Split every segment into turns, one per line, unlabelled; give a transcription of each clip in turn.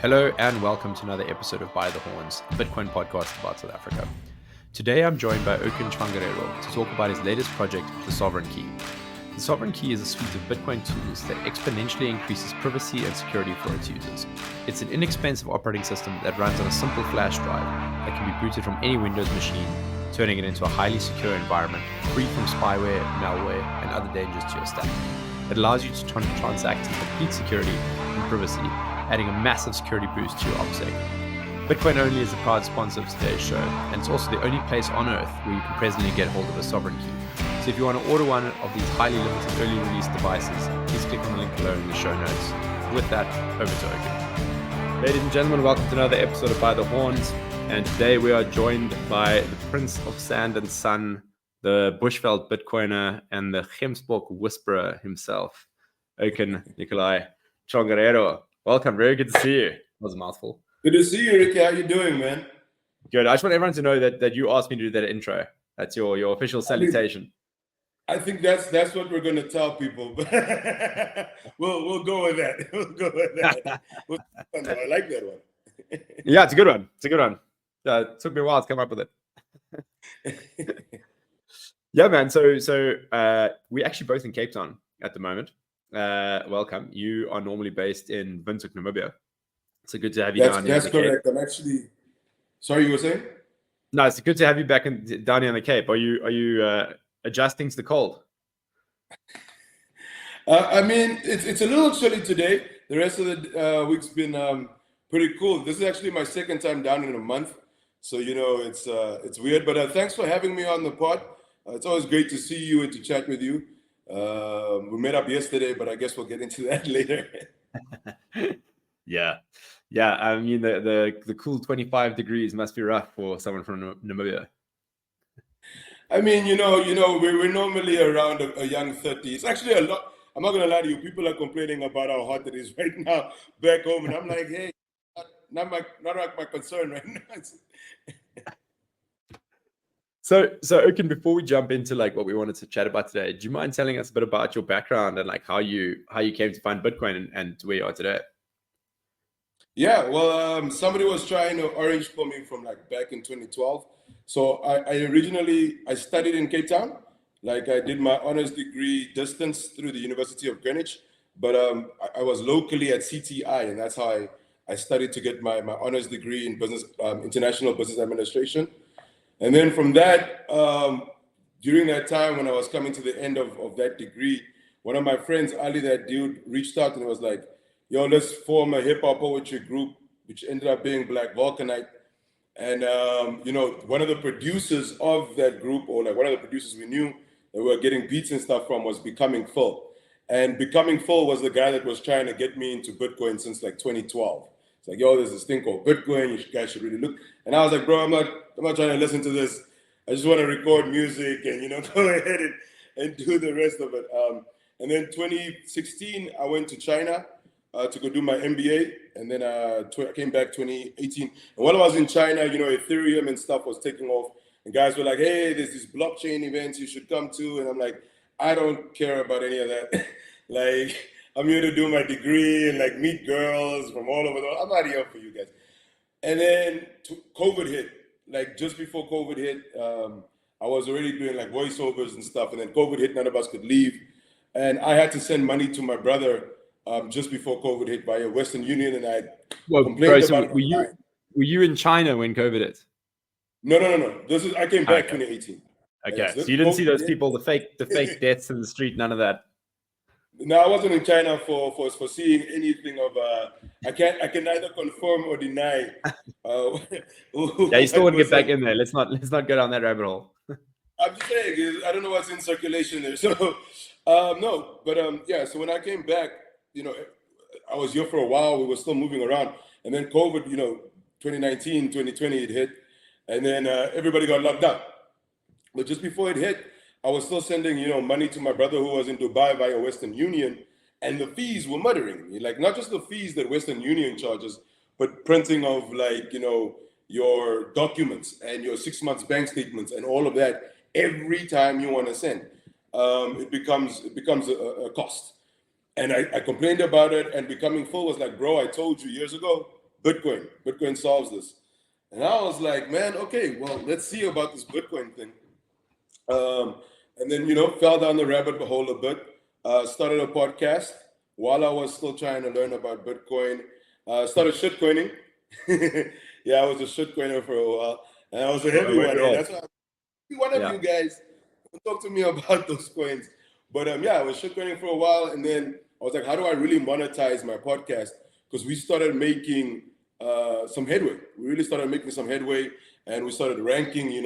Hello and welcome to another episode of By the Horns, a Bitcoin podcast about South Africa. Today I'm joined by Okin Tjangarero to talk about his latest project, the Sovereign Key. The Sovereign Key is a suite of Bitcoin tools that exponentially increases privacy and security for its users. It's an inexpensive operating system that runs on a simple flash drive that can be booted from any Windows machine, turning it into a highly secure environment, free from spyware, malware, and other dangers to your stack. It allows you to transact in complete security and privacy, adding a massive security boost to your OPSEC. Bitcoin Only is a proud sponsor of today's show, and it's also the only place on Earth where you can presently get hold of a Sovereign Key. So if you want to order one of these highly limited early release devices, please click on the link below in the show notes. With that, over to Okin. Ladies and gentlemen, welcome to another episode of By the Horns, and today we are joined by the Prince of Sand and Sun, the Bushveld Bitcoiner, and the Gemsbok Whisperer himself, Okin Nikolai Tjangarero. Welcome, very good to see you. That was a mouthful.
Good to see you, Ricky. How you doing, man?
Good. I just want everyone to know that you asked me to do that intro. That's your official salutation.
I think that's what we're gonna tell people. we'll go with that. We'll go with that. I like that one.
Yeah, it's a good one. It's a good one. It took me a while to come up with it. Yeah, man. So we're actually both in Cape Town at the moment. Welcome. You are normally based in Windhoek, Namibia. So good to have you down here.
That's correct. I'm actually. Sorry, you were saying?
No, it's good to have you back down here on the Cape. Are you adjusting to the cold?
I mean, it's a little chilly today. The rest of the week's been pretty cool. This is actually my second time down in a month, so it's weird. But thanks for having me on the pod. It's always great to see you and to chat with you. We met up yesterday, but I guess we'll get into that later.
Yeah. I mean, the cool 25 degrees must be rough for someone from Namibia.
I mean, we're normally around a young 30. It's actually a lot. I'm not gonna lie to you. People are complaining about how hot it is right now back home, and I'm like, hey, not my concern right now.
So Okin, before we jump into like what we wanted to chat about today, do you mind telling us a bit about your background and like how you came to find Bitcoin and where you are today?
Yeah, well, somebody was trying to arrange for me from like back in 2012. So I originally studied in Cape Town. Like I did my honors degree distance through the University of Greenwich, but I was locally at CTI, and that's how I studied to get my honors degree in business, international business administration. And then from that, during that time when I was coming to the end of that degree, one of my friends, Ali, that dude, reached out and was like, yo, let's form a hip hop poetry group, which ended up being Black Vulcanite. And, one of the producers of that group, or like one of the producers we knew that we were getting beats and stuff from, was Becoming Phil. And Becoming Phil was the guy that was trying to get me into Bitcoin since like 2012. It's like, yo, there's this thing called Bitcoin. You guys should really look. And I was like, bro, I'm not trying to listen to this. I just want to record music and, go ahead and do the rest of it. And then 2016, I went to China to go do my MBA. And then I came back 2018. And while I was in China, Ethereum and stuff was taking off. And guys were like, hey, there's these blockchain events you should come to. And I'm like, I don't care about any of that. Like, I'm here to do my degree and like meet girls from all over the world. I'm not here for you guys. And then COVID hit. Like just before COVID hit, I was already doing like voiceovers and stuff. And then COVID hit, none of us could leave. And I had to send money to my brother just before COVID hit via Western Union. And I complained about it.
Were you in China when COVID hit?
No. I came back 2018.
Okay, so you didn't see those people, the fake deaths in the street, none of that.
No, I wasn't in China for seeing anything of. I can neither confirm or deny.
Yeah, you still want to get back in there. Let's not go down that rabbit hole.
I'm just saying, I don't know what's in circulation there. So no, but yeah. So when I came back, I was here for a while. We were still moving around, and then COVID, 2019, 2020, it hit, and then everybody got locked up. But just before it hit, I was still sending, money to my brother who was in Dubai via Western Union, and the fees were murdering me. Like not just the fees that Western Union charges, but printing of like, your documents and your 6 months bank statements and all of that every time you want to send. It becomes a cost. And I complained about it, and Becoming Full was like, bro, I told you years ago, Bitcoin. Bitcoin solves this. And I was like, man, okay, well, let's see about this Bitcoin thing. And then, fell down the rabbit hole a bit. Started a podcast while I was still trying to learn about Bitcoin. Started shitcoining. Yeah, I was a shitcoiner for a while. And I was a heavy one. And that's why one of you guys talk to me about those coins. But yeah, I was shitcoining for a while. And then I was like, how do I really monetize my podcast? Because we started making some headway. We really started making some headway. And we started ranking,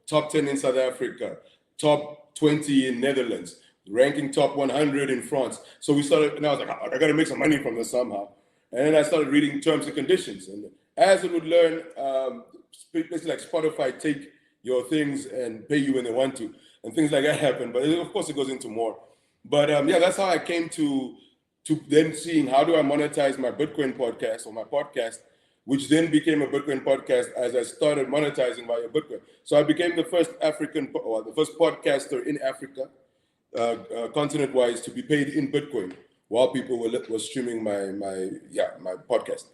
top 10 in South Africa, top 20 in Netherlands, ranking top 100 in France. So we started, and I was like, I got to make some money from this somehow. And then I started reading terms and conditions. And as it would learn, places like Spotify take your things and pay you when they want to, and things like that happen. But of course, it goes into more. But yeah, that's how I came to then seeing how do I monetize my Bitcoin podcast or my podcast, which then became a Bitcoin podcast as I started monetizing via Bitcoin. So I became the first the first podcaster in Africa, continent-wise, to be paid in Bitcoin while people were streaming my podcast.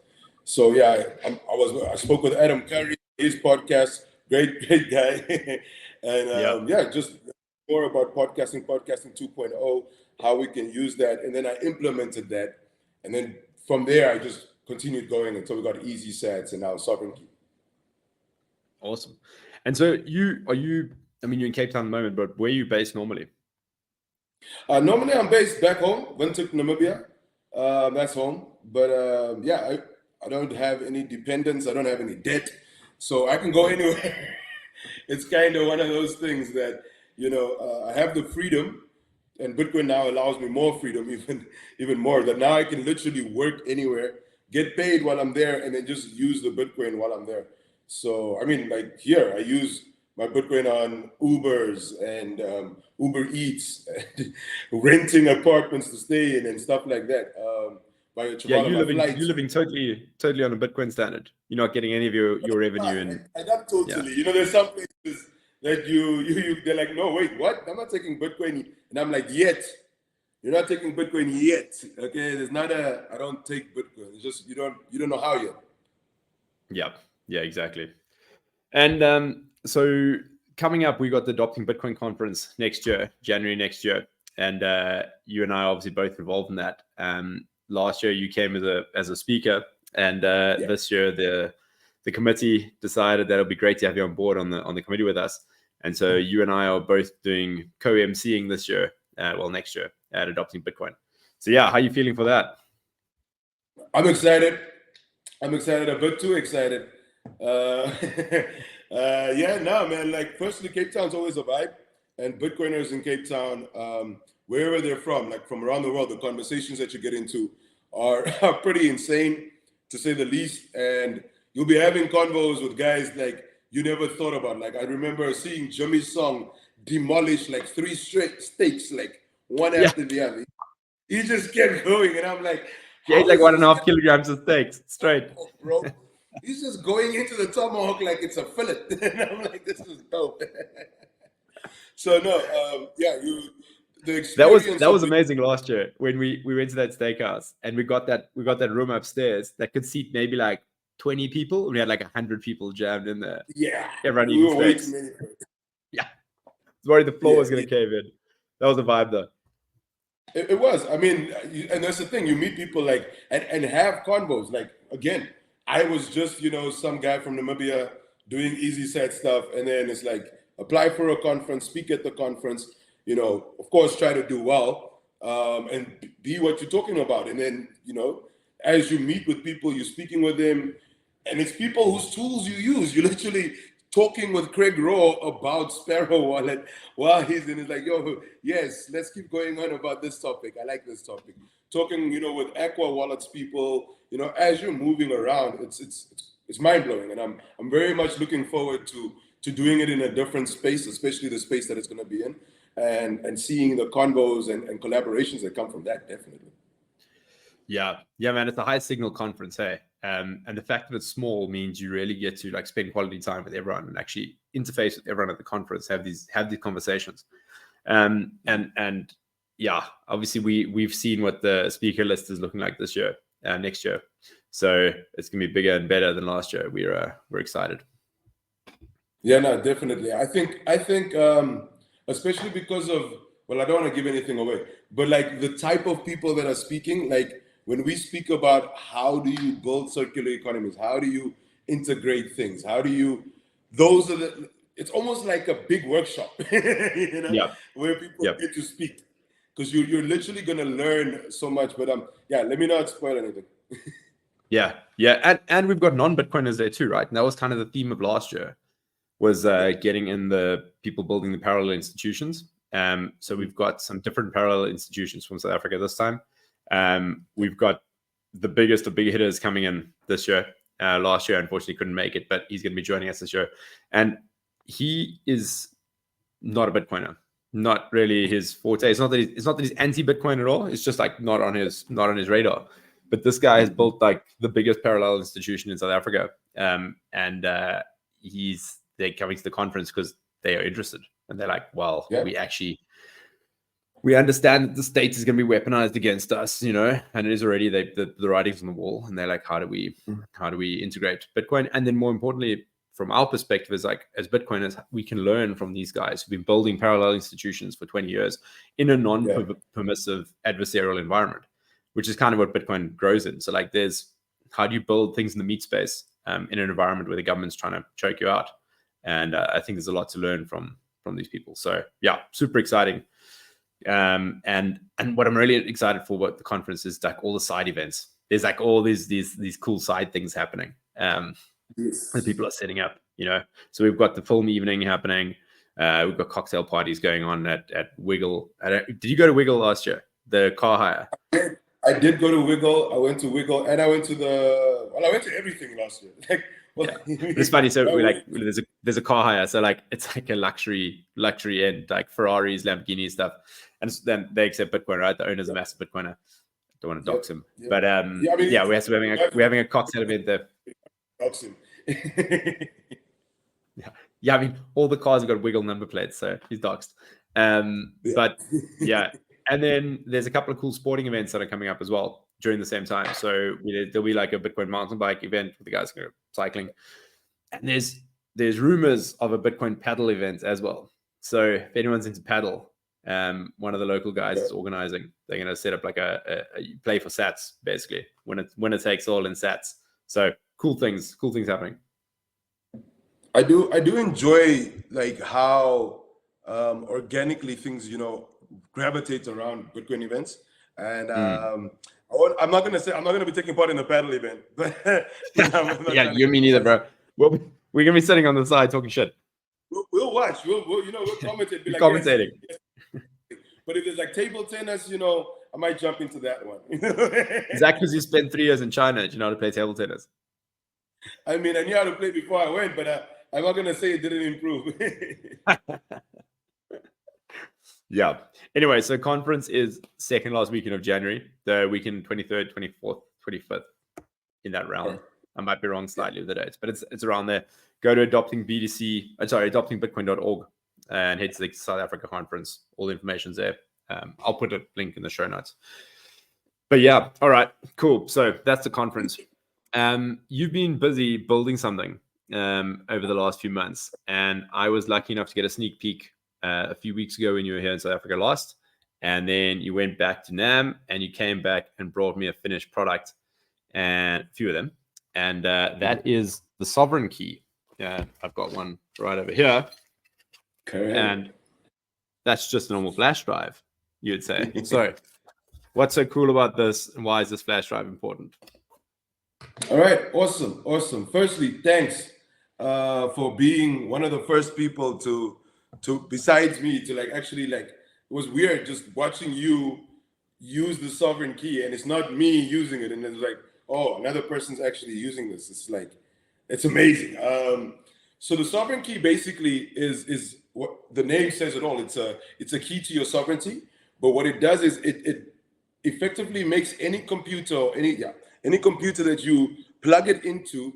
So yeah, I spoke with Adam Curry, his podcast, great guy, and just more about podcasting 2.0, how we can use that, and then I implemented that, and then from there I just continued going until we got Easy Sats and now Sovereign Key.
Awesome. And so you're in Cape Town at the moment, but where are you based normally?
Normally I'm based back home, Windhoek, Namibia. That's home. But I don't have any dependents. I don't have any debt. So I can go anywhere. It's kind of one of those things that, I have the freedom, and Bitcoin now allows me more freedom, even more, that now I can literally work anywhere, get paid while I'm there, and then just use the Bitcoin while I'm there. So, like here, I use my Bitcoin on Ubers and Uber Eats, and renting apartments to stay in and stuff like that.
You're living totally on a Bitcoin standard. You're not getting any of your revenue.
I got totally. Yeah. There's some places that they're like, no, wait, what? I'm not taking Bitcoin. And I'm like, yet. You're not taking Bitcoin yet. Okay, there's not I don't take Bitcoin. It's just you don't know how yet.
Yeah, exactly. And so coming up, we got the Adopting Bitcoin conference next year, January next year, and you and I are obviously both involved in that. Last year you came as a speaker, and this year the committee decided that it'll be great to have you on board on the committee with us. And so you and I are both doing co-emceeing this year, next year at Adopting Bitcoin. So yeah, how are you feeling for that?
I'm excited. A bit too excited. Man. Like, firstly, Cape Town's always a vibe, and Bitcoiners in Cape Town, wherever they're from, like from around the world, the conversations that you get into are pretty insane, to say the least. And you'll be having convos with guys like you never thought about. Like, I remember seeing Jimmy's song demolish like 3 straight steaks, like one after the other. He just kept going, and I'm like,
he ate like 1.5 kilograms of steaks straight,
bro. He's just going into the tomahawk like it's a fillet, and I'm like, this is dope. So no, the experience
that was amazing last year when we went to that steakhouse and we got that room upstairs that could seat maybe like 20 people. We had like 100 people jammed in there.
Yeah,
everyone eating steaks. Yeah, I was worried the floor was going to cave in. That was the vibe though.
It was. And that's the thing. You meet people like and have convos. Like, again, I was just some guy from Namibia doing easy set stuff, and then it's like apply for a conference, speak at the conference. Of course, try to do well and be what you're talking about. And then as you meet with people, you're speaking with them, and it's people whose tools you use. You're literally talking with Craig Raw about Sparrow Wallet while he's in. It's like, yo, yes, let's keep going on about this topic. I like this topic. Talking, with Aqua Wallets people, as you're moving around, it's mind blowing, and I'm very much looking forward to doing it in a different space, especially the space that it's going to be in, and seeing the convos and collaborations that come from that. Definitely.
Yeah, man, it's a high signal conference, hey. And the fact that it's small means you really get to like spend quality time with everyone and actually interface with everyone at the conference, have these conversations. And yeah, obviously we've seen what the speaker list is looking like this year, next year. So it's gonna be bigger and better than last year. We're excited.
Yeah, no, definitely. I think especially because of, well, I don't want to give anything away, but like the type of people that are speaking, like when we speak about how do you build circular economies, how do you integrate things, how do you, those are the, it's almost like a big workshop,
Yeah.
where people
Yep.
get to speak, because you're literally gonna learn so much. But yeah, let me not spoil anything.
Yeah. And we've got non-Bitcoiners there too, right? And that was kind of the theme of last year, was getting in the people building the parallel institutions. So we've got some different parallel institutions from South Africa this time. We've got the biggest of big hitters coming in this year. Last year, unfortunately, couldn't make it, but he's going to be joining us this year. And he is not a Bitcoiner. Not really his forte. It's not that he's anti-Bitcoin at all. It's just like not on his radar. But this guy has built like the biggest parallel institution in South Africa, and they're coming to the conference because they are interested, and they're like, well, we understand that the state is going to be weaponized against us, and it is already the writing's on the wall, and they're like, how do we integrate Bitcoin? And then more importantly, from our perspective, is like, as Bitcoiners, we can learn from these guys who've been building parallel institutions for 20 years in a non-permissive adversarial environment, which is kind of what Bitcoin grows in. So like, there's, how do you build things in the meat space in an environment where the government's trying to choke you out? And I think there's a lot to learn from these people. So yeah, super exciting. And what I'm really excited for about the conference is like all the side events. There's like all these cool side things happening that people are setting up, So we've got the film evening happening. We've got cocktail parties going on at Wiggle. Did you go to Wiggle last year? The car hire.
I did go to Wiggle. I went to Wiggle, and I went to I went to everything last year.
It's funny. So there's a car hire. So like, it's like a luxury end, like Ferraris, Lamborghini stuff. And then they accept Bitcoin, right? The owner's a massive Bitcoiner. Don't want to dox him, but we're having a cocktail event there.
Dox him.
Yeah. I mean, all the cars have got Wiggle number plates, so he's doxed. But yeah, and then there's a couple of cool sporting events that are coming up as well during the same time. So there'll be like a Bitcoin mountain bike event with the guys going cycling, and there's rumors of a Bitcoin paddle event as well. So if anyone's into paddle, one of the local guys is organizing. They're going to set up like a play for sats, basically. When it takes all in sats. So cool things happening.
I do enjoy like how organically things gravitate around Bitcoin events, and I'm not gonna be taking part in a paddle event, but
yeah, you and me neither, bro. We're gonna be sitting on the side talking shit.
We'll watch. We'll commentate. Be like,
commentating.
Yes. But if there's like table tennis, I might jump into that one.
Is that because you spent 3 years in China? Do you know how to play table tennis?
I mean, I knew how to play before I went, but I'm not gonna say it didn't improve.
Yeah. Anyway, so conference is second last weekend of January, the weekend 23rd, 24th, 25th, in that realm. I might be wrong slightly with the dates, but it's around there. Go to adoptingbitcoin.org and head to the South Africa conference. All the information's there. I'll put a link in the show notes. But yeah, all right, cool. So that's the conference. You've been busy building something over the last few months, and I was lucky enough to get a sneak peek a few weeks ago when you were here in South Africa last, and then you went back to NAM and you came back and brought me a finished product, and a few of them, and that is the Sovereign Key. I've got one right over here.
Okay.
And that's just a normal flash drive, you would say. So what's so cool about this, and why is this flash drive important?
All right, awesome. Firstly, thanks for being one of the first people to besides me to it was weird just watching you use the Sovereign Key, and it's not me using it, and it's like, oh, another person's actually using this. It's like, it's amazing. So the Sovereign Key basically is what the name says it all. It's a key to your sovereignty, but what it does is it effectively makes any computer that you plug it into,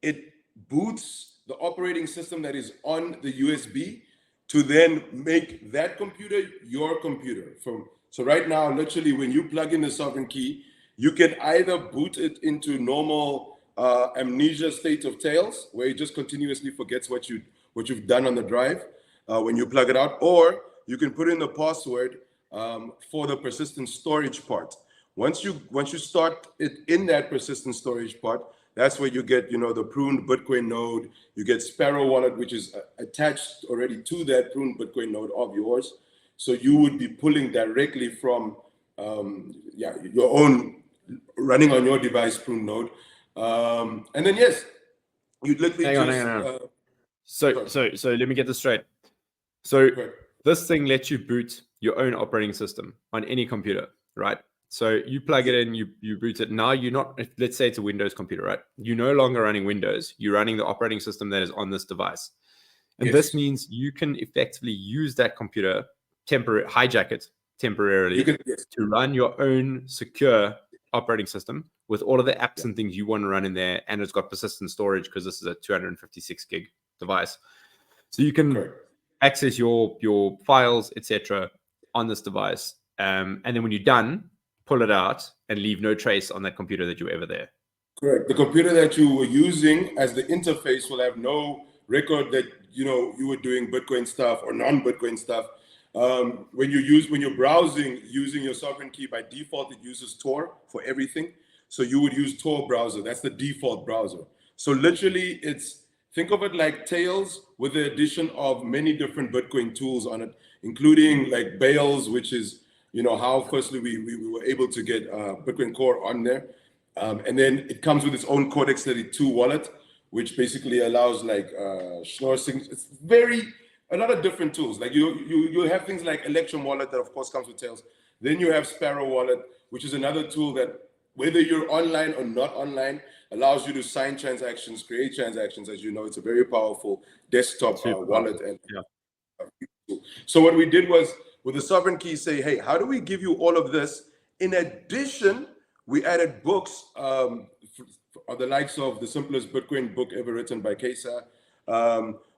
it boots the operating system that is on the USB to then make that computer your computer. So right now, literally, when you plug in the Sovereign Key, You can either boot it into normal amnesia state of Tails, where it just continuously forgets what you've done on the drive when you plug it out, or you can put in the password for the persistent storage part. Once you start it in that persistent storage part, that's where you get, the pruned Bitcoin node. You get Sparrow Wallet, which is attached already to that pruned Bitcoin node of yours. So you would be pulling directly from your own, running on your device pruned node. And then yes, you'd literally
hang on. So let me get this straight. So this thing lets you boot your own operating system on any computer, right? So you plug it in, you boot it. Now you're not, let's say it's a Windows computer, right? You're no longer running Windows. You're running the operating system that is on this device. And this means you can effectively use that computer, hijack it temporarily to run your own secure operating system with all of the apps and things you want to run in there. And it's got persistent storage because this is a 256 gig device. So you can access your files, etc., on this device. And then when you're done, pull it out and leave no trace on that computer that you were ever there.
Correct. The computer that you were using as the interface will have no record that you were doing Bitcoin stuff or non-Bitcoin stuff. When you're browsing using your sovereign key, by default it uses Tor for everything. So you would use Tor browser. That's the default browser. So literally, think of it like Tails with the addition of many different Bitcoin tools on it, including like Bales, which is how firstly we were able to get Bitcoin Core on there. And then it comes with its own Codex 32 wallet, which basically allows like Schnorr signatures. It's a lot of different tools. Like you have things like Electrum Wallet that of course comes with Tails. Then you have Sparrow Wallet, which is another tool that, whether you're online or not online, allows you to sign transactions, create transactions. As you know, it's a very powerful desktop wallet. So what we did was, with the sovereign key, say, hey, how do we give you all of this? In addition, we added books of the likes of the simplest Bitcoin book ever written by Kesa.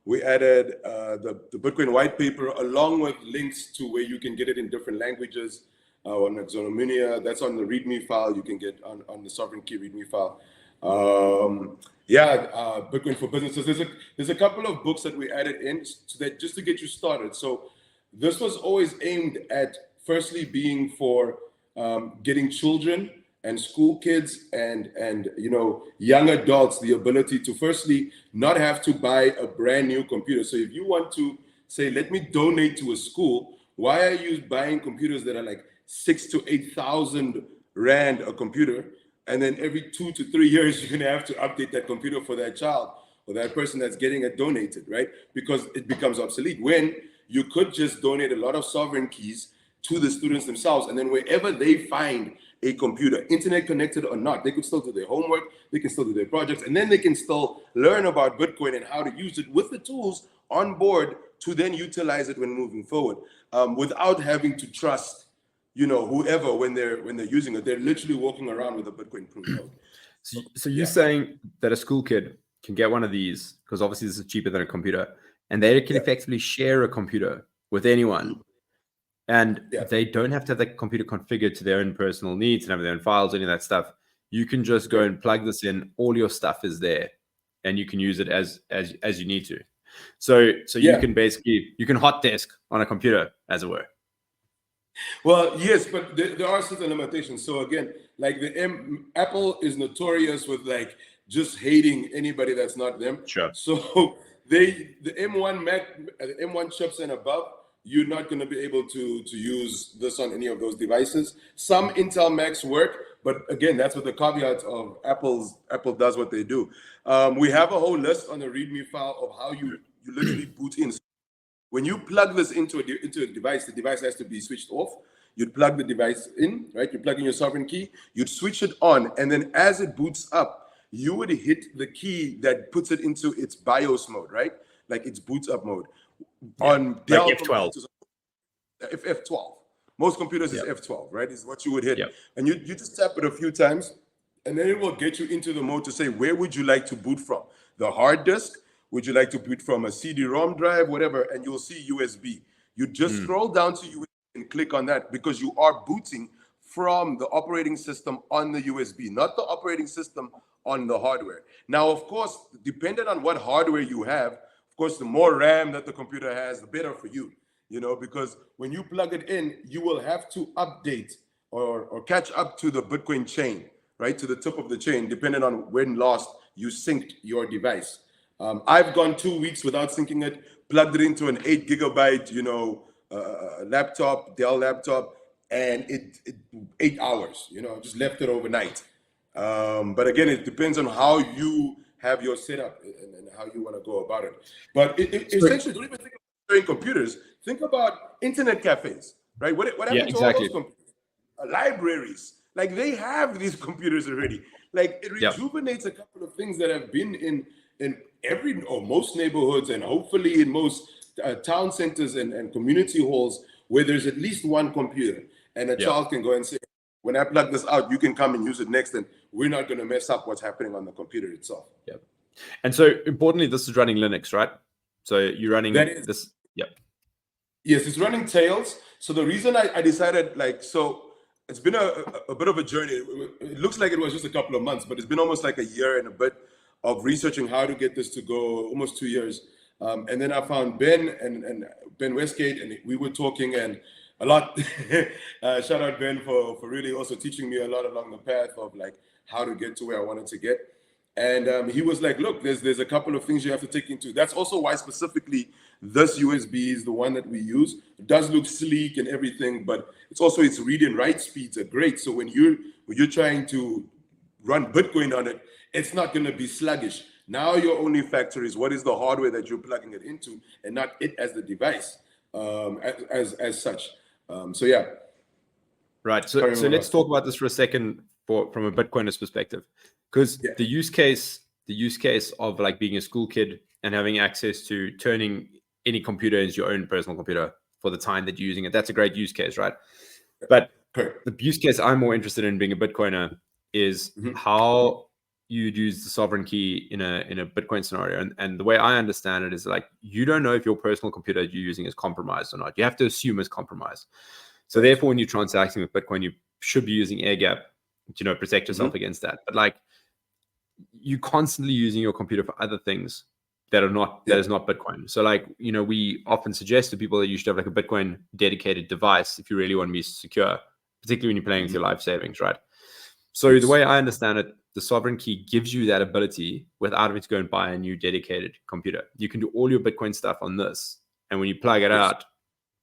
We added the Bitcoin white paper, along with links to where you can get it in different languages. On Exonominia, that's on the README file. You can get on the sovereign key README file. Bitcoin for businesses. There's a couple of books that we added in just to get you started. So this was always aimed at, firstly, being for getting children and school kids and young adults the ability to, firstly, not have to buy a brand new computer. So if you want to say, let me donate to a school, why are you buying computers that are like 6,000 to 8,000 Rand a computer? And then every 2 to 3 years, you're going to have to update that computer for that child or that person that's getting it donated, right? Because it becomes obsolete. When you could just donate a lot of sovereign keys to the students themselves, and then wherever they find a computer, internet connected or not, they could still do their homework, they can still do their projects, and then they can still learn about Bitcoin and how to use it with the tools on board to then utilize it when moving forward, without having to trust whoever when they're using it. They're literally walking around with a Bitcoin proof node.
So you're saying that a school kid can get one of these, because obviously this is cheaper than a computer, and they can effectively share a computer with anyone, and they don't have to have the computer configured to their own personal needs and have their own files, any of that stuff. You can just go and plug this in. All your stuff is there, and you can use it as you need to. So you can you can hot desk on a computer, as it were.
Well, yes, but there are certain limitations. So again, like Apple is notorious with like just hating anybody that's not them.
Sure.
So the M1 Mac, the M1 chips and above, you're not going to be able to use this on any of those devices. Some Intel Macs work, but again, that's with the caveat of Apple does what they do. We have a whole list on the README file of how you literally boot in. When you plug this into a device, the device has to be switched off. You'd plug the device in, right? You plug in your sovereign key, you'd switch it on, and then as it boots up, you would hit the key that puts it into its BIOS mode, right? Like its boots up mode. On Dell,
like F12.
F12. Most computers is F12, right? Is what you would hit. And you just tap it a few times, and then it will get you into the mode to say, where would you like to boot from? The hard disk? Would you like to boot from a CD-ROM drive, whatever? And you'll see USB. You just scroll down to USB and click on that, because you are booting from the operating system on the USB, not the operating system on the hardware. Now, of course, depending on what hardware you have, of course, the more RAM that the computer has, the better for you, because when you plug it in, you will have to update or catch up to the Bitcoin chain, right? To the tip of the chain, depending on when last you synced your device. I've gone 2 weeks without syncing it, plugged it into an 8 gigabyte, laptop, Dell laptop, and it 8 hours, just left it overnight. But again, it depends on how you have your setup and how you want to go about it. But essentially, don't even think about sharing computers. Think about internet cafes, right? What happened to all those computers? Libraries, like they have these computers already. Like it rejuvenates a couple of things that have been in every or most neighborhoods, and hopefully in most town centers and community halls where there's at least one computer, and a child can go and say, when I plug this out, you can come and use it next, and we're not going to mess up what's happening on the computer itself.
Yep. And so importantly, this is running Linux, right? So you're running this. Yep. Yes,
it's running Tails. So the reason I decided, it's been a bit of a journey. It looks like it was just a couple of months, but it's been almost like a year and a bit of researching how to get this to go, almost 2 years. And then I found Ben and Ben Westgate, and we were talking and a lot. Shout out Ben for really also teaching me a lot along the path of how to get to where I wanted to get. And he was like, look, there's a couple of things you have to take into. That's also why specifically this USB is the one that we use. It does look sleek and everything, but its read and write speeds are great. So when you're trying to run Bitcoin on it, it's not going to be sluggish. Now your only factor is what is the hardware that you're plugging it into, and not it as the device as such. So yeah.
Right. So let's talk about this for a second from a Bitcoiner's perspective, because the use case of being a school kid and having access to turning any computer into your own personal computer for the time that you're using it, that's a great use case, right? But the use case I'm more interested in being a Bitcoiner is how you'd use the sovereign key in a Bitcoin scenario. And the way I understand it is you don't know if your personal computer you're using is compromised or not. You have to assume it's compromised. So therefore, when you're transacting with Bitcoin, you should be using air gap to protect yourself against that. But you're constantly using your computer for other things that is not Bitcoin. So we often suggest to people that you should have a Bitcoin dedicated device if you really want to be secure, particularly when you're playing with your life savings, right? So the way I understand it, the sovereign key gives you that ability without having to go and buy a new dedicated computer. You can do all your Bitcoin stuff on this, and when you plug it out,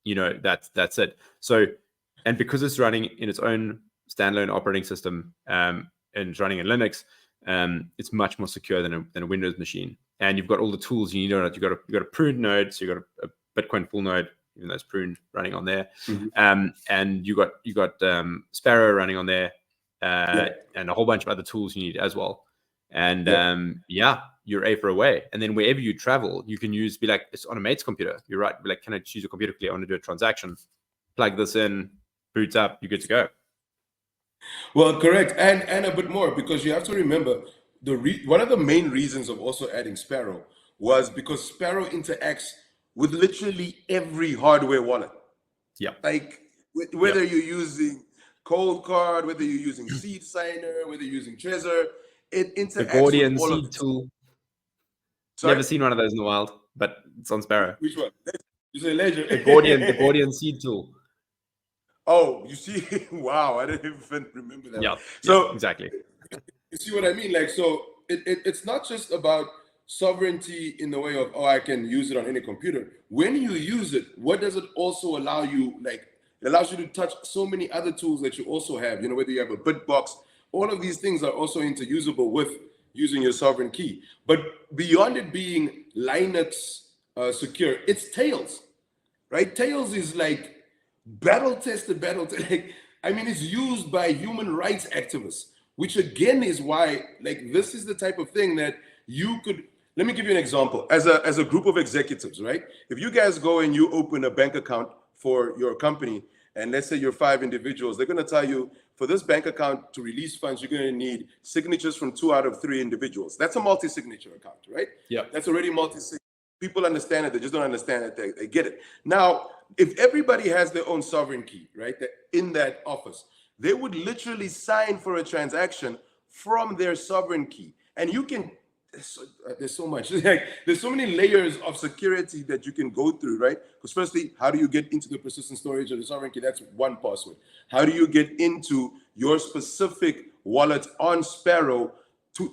that's it. So, and because it's running in its own standalone operating system, and it's running in Linux, it's much more secure than a Windows machine. And you've got all the tools you need on it. You've got a pruned node, so you've got a Bitcoin full node, even though it's pruned, running on there. And you got Sparrow running on there, and a whole bunch of other tools you need as well. And you're A for away. And then wherever you travel, you can use it's on a mate's computer. You're right. Can I choose a computer quickly? I want to do a transaction. Plug this in, boots up, you're good to go.
Well, correct, and a bit more, because you have to remember one of the main reasons of also adding Sparrow was because Sparrow interacts with literally every hardware wallet.
Yeah.
Whether you're using Cold Card, whether you're using Seed Signer, whether you're using Trezor, it interacts
the Gordian
with all
seed
of
tool.
Sorry?
Never seen one of those in the wild, but it's on Sparrow.
Which one? You say Ledger.
The Gordian seed tool.
Oh, you see, wow, I didn't even remember that.
Yeah,
so
exactly.
You see what I mean? So it's not just about sovereignty in the way of, I can use it on any computer. When you use it, what does it also allow you? It allows you to touch so many other tools that you also have, whether you have a Bitbox, all of these things are also interusable with using your sovereign key. But beyond it being Linux secure, it's Tails, right? Tails is battle tested. It's used by human rights activists, which again is why this is the type of thing that you could. Let me give you an example. As a group of executives, right? If you guys go and you open a bank account for your company, and let's say you're 5 individuals, they're going to tell you for this bank account to release funds, you're going to need signatures from 2 out of 3 individuals. That's a multi-signature account, right?
Yeah.
That's already multi-signature. People understand it. They just don't understand it. They get it. Now, if everybody has their own sovereign key, right, in that office, they would literally sign for a transaction from their sovereign key. And you can, there's so much, like, there's so many layers of security that you can go through, right? Because firstly, how do you get into the persistent storage of the sovereign key? That's one password. How do you get into your specific wallet on Sparrow?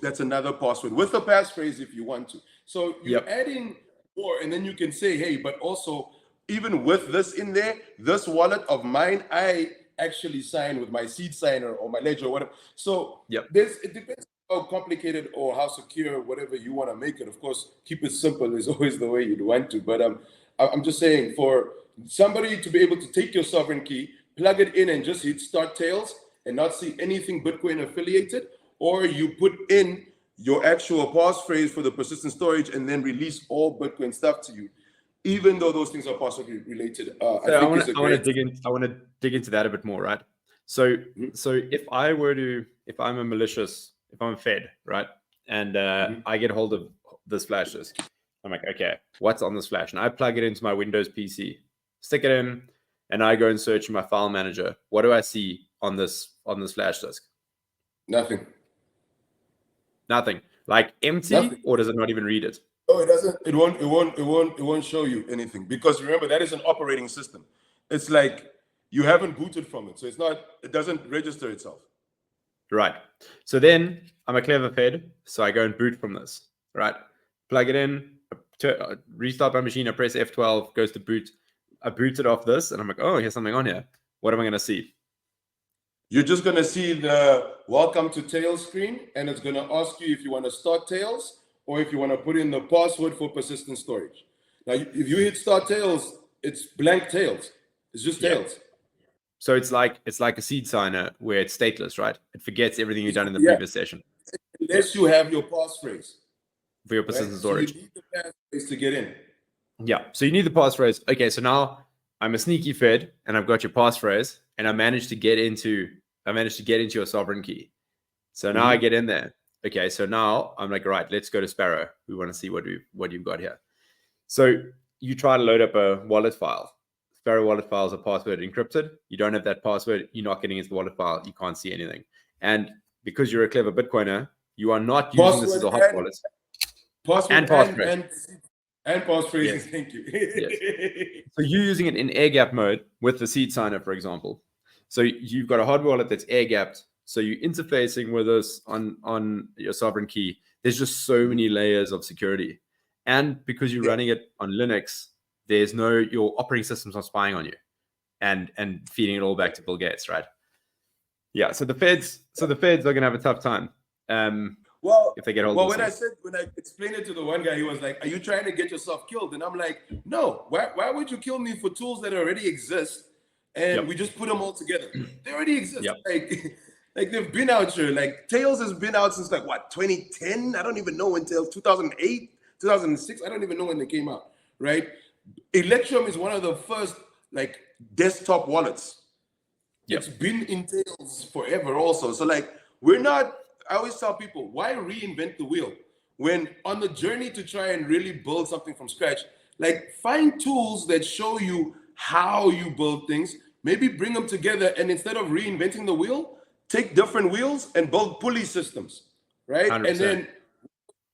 That's another password with a passphrase if you want to. So you add in more, and then you can say, hey, but also, even with this in there, this wallet of mine, I actually sign with my seed signer or my ledger or whatever. So it depends how complicated or how secure, whatever you want to make it. Of course, keep it simple is always the way you'd want to. But I'm just saying, for somebody to be able to take your sovereign key, plug it in, and just hit start tails and not see anything Bitcoin affiliated, or you put in your actual passphrase for the persistent storage and then release all Bitcoin stuff to you, even though those things are possibly related. I want
to dig into that a bit more, right? So if I'm a Fed, right, and I get hold of this flash disk, I'm like, okay, what's on this flash? And I plug it into my Windows PC, stick it in, and I go and search in my file manager. What do I see on this flash disk?
Nothing.
Like empty. Nothing. Or does it not even read it?
Oh, it doesn't. It won't show you anything, because remember, that is an operating system. It's like you haven't booted from it, so it doesn't register itself.
Right. So then I'm a clever Fed, so I go and boot from this. Right. Plug it in, restart my machine. I press F12, goes to boot. I boot it off this, and I'm like, oh, here's something on here. What am I going to see?
You're just going to see the welcome to Tails screen, and it's going to ask you if you want to start Tails or if you want to put in the password for persistent storage. Now, if you hit start Tails, it's blank Tails. It's just Tails.
So it's like a seed signer where it's stateless, right? It forgets everything you've done in the previous session.
Unless you have your passphrase.
For your persistent storage.
So you need the passphrase to get in.
Yeah. So you need the passphrase. Okay, so now I'm a sneaky Fed and I've got your passphrase and I managed to get into your sovereign key. So now I get in there. Okay, so now I'm like, all right, let's go to Sparrow. We want to see what you've got here. So you try to load up a wallet file. Sparrow wallet files are password encrypted. You don't have that password, you're not getting into the wallet file. You can't see anything. And because you're a clever Bitcoiner, you are not using this as a hot wallet.
Password and passphrase. Yes. Thank you.
Yes. So you're using it in air gap mode with the seed signer, for example. So you've got a hard wallet that's air gapped. So you're interfacing with us on your sovereign key. There's just so many layers of security. And because you're running it on Linux, your operating system's not spying on you and feeding it all back to Bill Gates, right? Yeah. So the feds are going to have a tough time. If they get hold of
when I explained it to the one guy, he was like, "Are you trying to get yourself killed?" And I'm like, "No. Why would you kill me for tools that already exist? And we just put them all together. They already exist. Yep. Like they've been out here. Like Tails has been out since 2010? I don't even know until 2008, 2006. I don't even know when they came out, right? Electrum is one of the first desktop wallets. Yep. It's been in Tails forever also. So we're not, I always tell people, why reinvent the wheel? When on the journey to try and really build something from scratch, find tools that show you how you build things, maybe bring them together, and instead of reinventing the wheel, take different wheels and build pulley systems, right? 100%. And then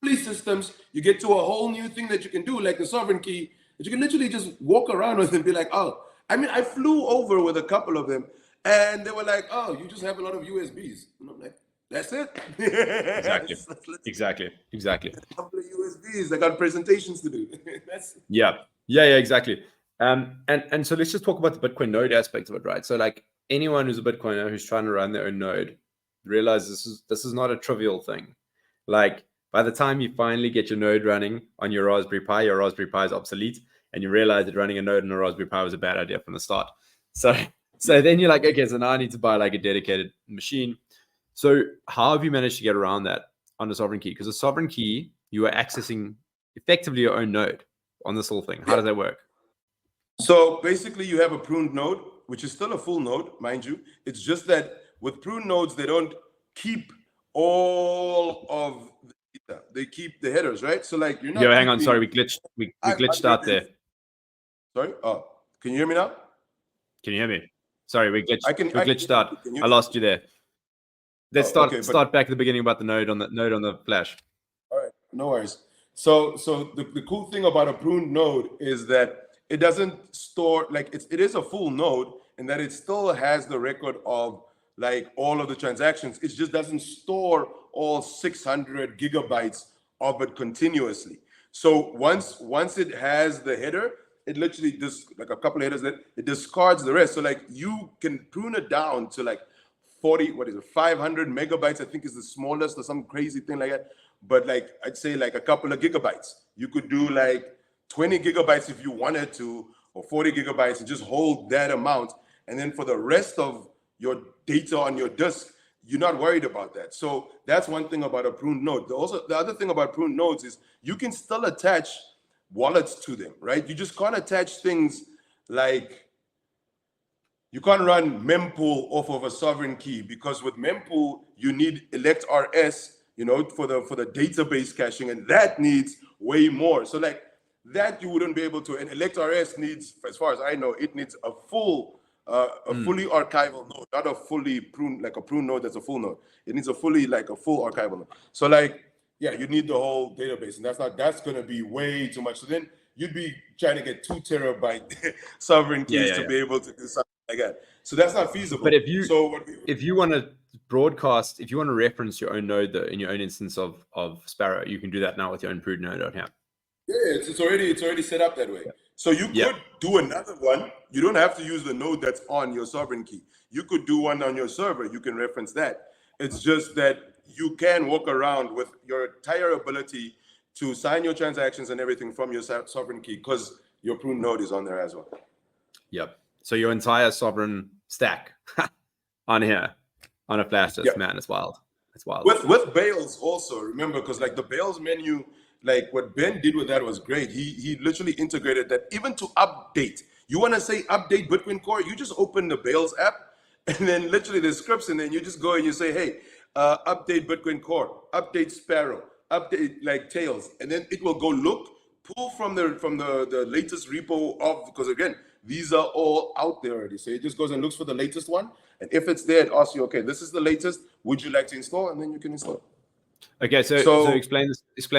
pulley systems, you get to a whole new thing that you can do, like the sovereign key, that you can literally just walk around with and be like, oh, I mean, I flew over with a couple of them, and they were like, oh, you just have a lot of USBs. And I'm like, that's it.
Exactly.
A couple of USBs. I got presentations to do.
Yeah, exactly. And so let's just talk about the Bitcoin node aspect of it, right? So anyone who's a Bitcoiner who's trying to run their own node, realize this is not a trivial thing. By the time you finally get your node running on your Raspberry Pi is obsolete, and you realize that running a node on a Raspberry Pi was a bad idea from the start. So then you're like, okay, so now I need to buy a dedicated machine. So how have you managed to get around that on the sovereign key? Because a sovereign key, you are accessing effectively your own node on this whole thing. How does that work?
So basically you have a pruned node, which is still a full node, mind you. It's just that with pruned nodes, they don't keep all of the data. They keep the headers, right? So you're not.
Yo, hang on, sorry, we glitched out there.
Sorry? Oh, can you hear me now?
Can you hear me? Sorry, we glitched out.
Can you?
I lost you there. Let's start back at the beginning about the node on the flash.
All right, no worries. So the cool thing about a pruned node is that it doesn't store, like it is a full node in that it still has the record of like all of the transactions. It just doesn't store all 600 gigabytes of it continuously. So once it has the header, it literally just like a couple of headers that it discards the rest. So like you can prune it down to like 500 megabytes, I think is the smallest, or some crazy thing like that. But like I'd say like a couple of gigabytes. You could do like 20 gigabytes if you wanted to, or 40 gigabytes, and just hold that amount. And then for the rest of your data on your disk, you're not worried about that. So that's one thing about a pruned node. Also, the other thing about pruned nodes is you can still attach wallets to them, right? You just can't attach things like, you can't run mempool off of a sovereign key, because with mempool you need electrs, for the database caching, and that needs way more. So like that you wouldn't be able to. And electrs needs, as far as I know, it needs a fully archival node, not a fully pruned, like a pruned node that's a full node. It needs a full archival node. So like, yeah, you need the whole database, and that's going to be way too much. So then you'd be trying to get 2 terabyte sovereign keys to be able to do something like that. So that's not feasible.
But if you want to broadcast, if you want to reference your own node in your own instance of Sparrow, you can do that now with your own pruned node on here.
Yeah, it's already set up that way. So you could do another one. You don't have to use the node that's on your sovereign key. You could do one on your server. You can reference that. It's just that you can walk around with your entire ability to sign your transactions and everything from your sovereign key, because your pruned node is on there as well.
Yep. So your entire sovereign stack on here on a flash disk, man, it's wild. It's wild.
With Bales also, remember, because like the Bales menu, like what Ben did with that was great. He literally integrated that even to update. You want to say update Bitcoin Core, you just open the Bales app, and then literally there's scripts, and then you just go and you say, hey, update Bitcoin Core, update Sparrow, update like Tails, and then it will go pull from the latest repo of, because again, these are all out there already. So it just goes and looks for the latest one, and if it's there, it asks you, okay, this is the latest. Would you like to install? And then you can install.
Okay, so explain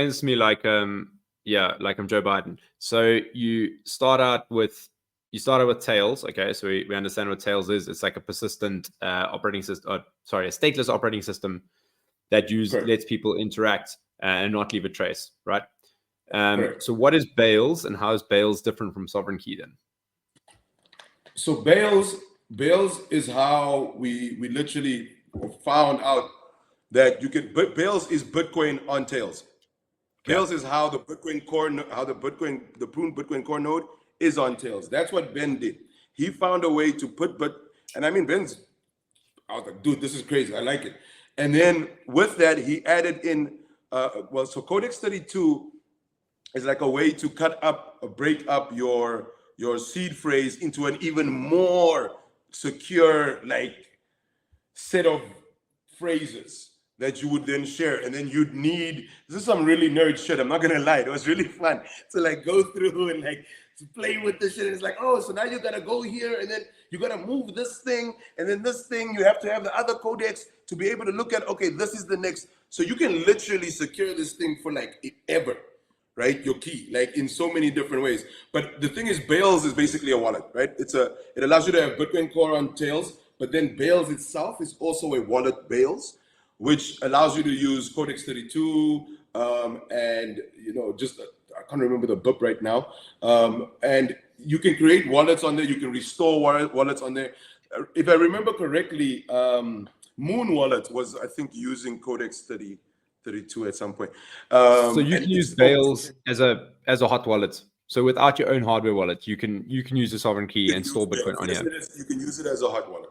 this to me like I'm Joe Biden. So you start out with Tails. Okay, so we understand what Tails is. It's like a persistent operating system. A stateless operating system that lets people interact and not leave a trace, right? So what is Bales, and how is Bales different from sovereign key then?
So Bales is how we literally found out that you can. Bales is Bitcoin on Tails. Bales is how the Bitcoin core, the pruned Bitcoin core node is on Tails. That's what Ben did. He found a way to and I mean I was like, dude, this is crazy. I like it. And then with that, he added in, so Codex 32 is like a way to break up your seed phrase into an even more secure set of phrases that you would then share. And then you'd need, this is some really nerd shit, I'm not gonna lie, it was really fun to go through and to play with this shit. And it's like, oh, so now you gotta go here, and then you gotta move this thing, and then this thing, you have to have the other codex to be able to look at, okay, this is the next. So you can literally secure this thing for ever, right? Your key, in so many different ways. But the thing is, Bales is basically a wallet, right? It allows you to have Bitcoin Core on Tails, but then Bales itself is also a wallet Bales, which allows you to use Codex 32, and I can't remember the book right now. And you can create wallets on there. You can restore wallets on there. If I remember correctly, Moon Wallet was, I think, using Codex 32 at some point.
So you can use Bales as a hot wallet. So without your own hardware wallet, you can use the sovereign key and store Bitcoin on here.
You can use it as a hot wallet.